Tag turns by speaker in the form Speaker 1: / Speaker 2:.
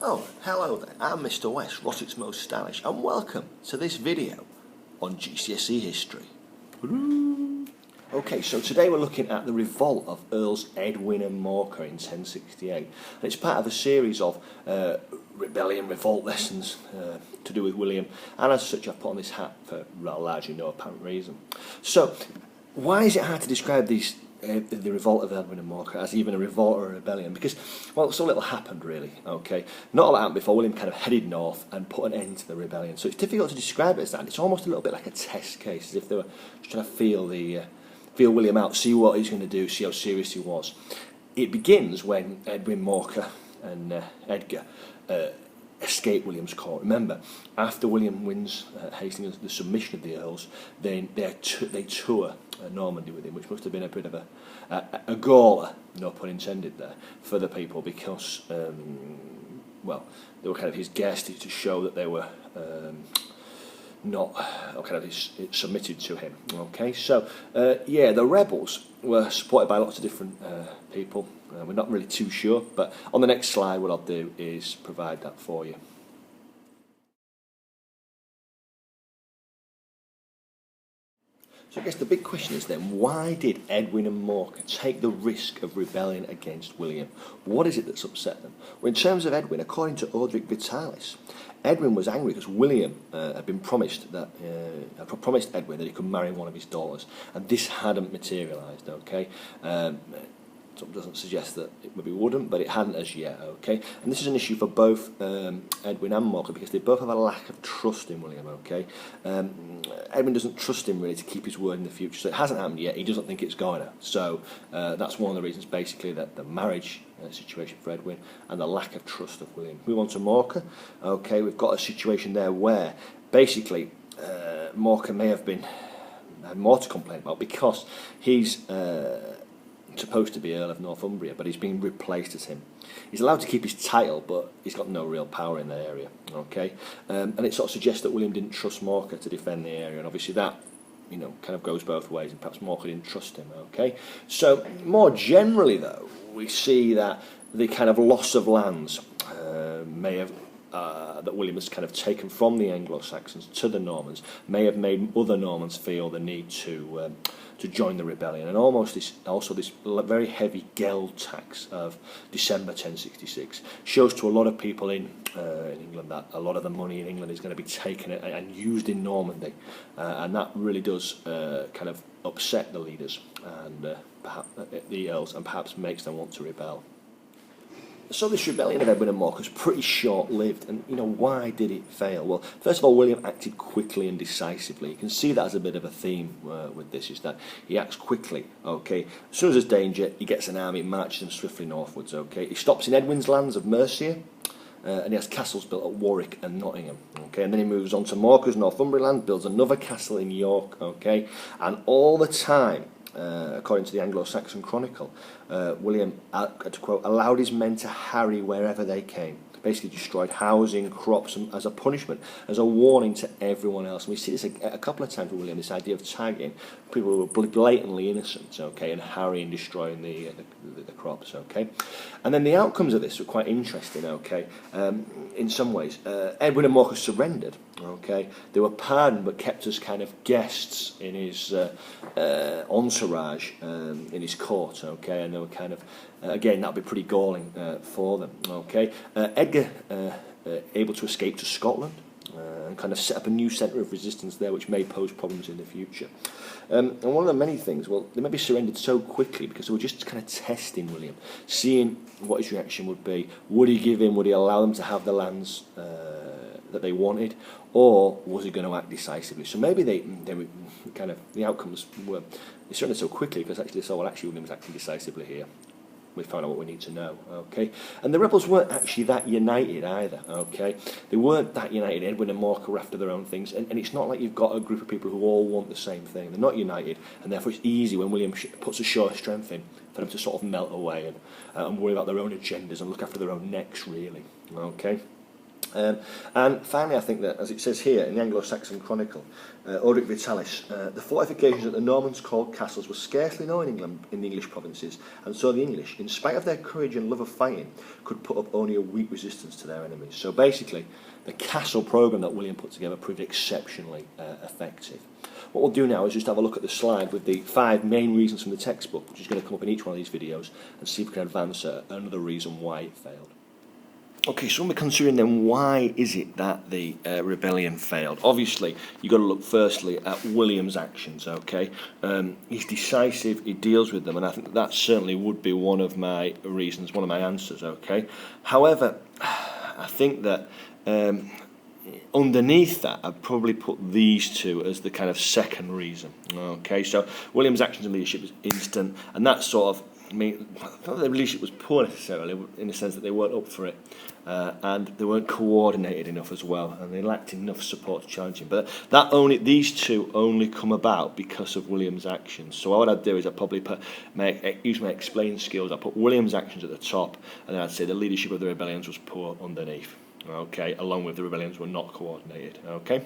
Speaker 1: Oh, hello there, I'm Mr. West, Rossit's Most Stylish, and welcome to this video on GCSE history. Okay, so today we're looking at the revolt of Earls Edwin and Morcar in 1068, and it's part of a series of rebellion, revolt lessons to do with William, and as such I've put on this hat for largely no apparent reason. So, why is it hard to describe these the revolt of Edwin and Morcar as even a revolt or a rebellion? Because, well, so little happened really, okay? Not a lot happened before William kind of headed north and put an end to the rebellion. So it's difficult to describe it as that. It's almost a little bit like a test case, as if they were just trying to feel William out, see what he's going to do, see how serious he was. It begins when Edwin, Morcar and Edgar escape William's court. Remember, after William wins Hastings the submission of the Earls, they tour Normandy with him, which must have been a bit of a gauler, no pun intended there, for the people, because well, they were kind of his guests to show that they were not kind of submitted to him. Okay, so yeah, the rebels were supported by lots of different people. We're not really too sure, but on the next slide what I'll do is provide that for you. So I guess the big question is then, why did Edwin and Morcar take the risk of rebelling against William? What is it that's upset them? Well, in terms of Edwin, according to Orderic Vitalis, Edwin was angry because William had been promised Edwin that he could marry one of his daughters, and this hadn't materialised. Okay, it doesn't suggest that it maybe wouldn't, but it hadn't as yet. Okay, and this is an issue for both Edwin and Morcar because they both have a lack of trust in William. Okay, Edwin doesn't trust him really to keep his word in the future, so it hasn't happened yet. He doesn't think it's going to. So that's one of the reasons, basically, that the marriage situation for Edwin and the lack of trust of William. Move on to Morcar. Okay, we've got a situation there where basically Morcar may have had more to complain about because he's supposed to be Earl of Northumbria, but he's been replaced as him. He's allowed to keep his title, but he's got no real power in that area. Okay, and it sort of suggests that William didn't trust Morcar to defend the area, and obviously that, you know, kind of goes both ways, and perhaps Morcar didn't trust him. Okay, so more generally though, we see that the kind of loss of lands may have that William has kind of taken from the Anglo-Saxons to the Normans may have made other Normans feel the need to join the rebellion, and also this very heavy geld tax of December 1066 shows to a lot of people in England that a lot of the money in England is going to be taken and used in Normandy, and that really does kind of upset the leaders and perhaps the Earls, and perhaps makes them want to rebel. So this rebellion of Edwin and Morcar was pretty short-lived, and, you know, why did it fail? Well, first of all, William acted quickly and decisively. You can see that as a bit of a theme with this, is that he acts quickly, okay? As soon as there's danger, he gets an army, marches them swiftly northwards, okay? He stops in Edwin's lands of Mercia, and he has castles built at Warwick and Nottingham, okay? And then he moves on to Morcar's Northumberland, builds another castle in York, okay? And all the time, according to the Anglo-Saxon Chronicle, William, to quote, allowed his men to harry wherever they came. Basically destroyed housing, crops, as a punishment, as a warning to everyone else. And we see this a couple of times with William, this idea of tagging people who were blatantly innocent, okay, and harrying, destroying the crops, okay. And then the outcomes of this were quite interesting, okay. In some ways, Edwin and Morcar surrendered, okay. They were pardoned but kept as kind of guests in his entourage, in his court, okay, and they were kind of, again, that would be pretty galling for them, okay. Edgar able to escape to Scotland and kind of set up a new centre of resistance there, which may pose problems in the future. And one of the many things, well, they maybe surrendered so quickly because they were just kind of testing William, seeing what his reaction would be. Would he give in? Would he allow them to have the lands that they wanted, or was he going to act decisively? So maybe they were kind of, the outcomes were, they surrendered so quickly because actually they saw, well, actually William was acting decisively here. We found out what we need to know, okay? And the rebels weren't actually that united either, okay? They weren't that united. Edwin and Morcar were after their own things, and it's not like you've got a group of people who all want the same thing. They're not united, and therefore it's easy when William puts a show of strength in for them to sort of melt away and worry about their own agendas and look after their own necks, really, okay? And finally, I think that, as it says here in the Anglo-Saxon Chronicle, Orderic Vitalis, the fortifications that the Normans called castles were scarcely known in England, in the English provinces, and so the English, in spite of their courage and love of fighting, could put up only a weak resistance to their enemies. So basically, the castle programme that William put together proved exceptionally effective. What we'll do now is just have a look at the slide with the 5 main reasons from the textbook, which is going to come up in each one of these videos, and see if we can advance another reason why it failed. Okay, so when we're considering then why is it that the rebellion failed, obviously you've got to look firstly at William's actions, okay? He's decisive, he deals with them, and I think that certainly would be one of my reasons, one of my answers, okay? However, I think that underneath that, I'd probably put these two as the kind of second reason, okay? So William's actions and leadership was instant, and that sort of, I mean, I thought the leadership was poor necessarily, in the sense that they weren't up for it, and they weren't coordinated enough as well, and they lacked enough support to challenge him. But these two only come about because of William's actions. So what I'd do is I'd probably use my explain skills. I'd put William's actions at the top, and then I'd say the leadership of the rebellions was poor underneath. Okay, along with the rebellions were not coordinated. Okay.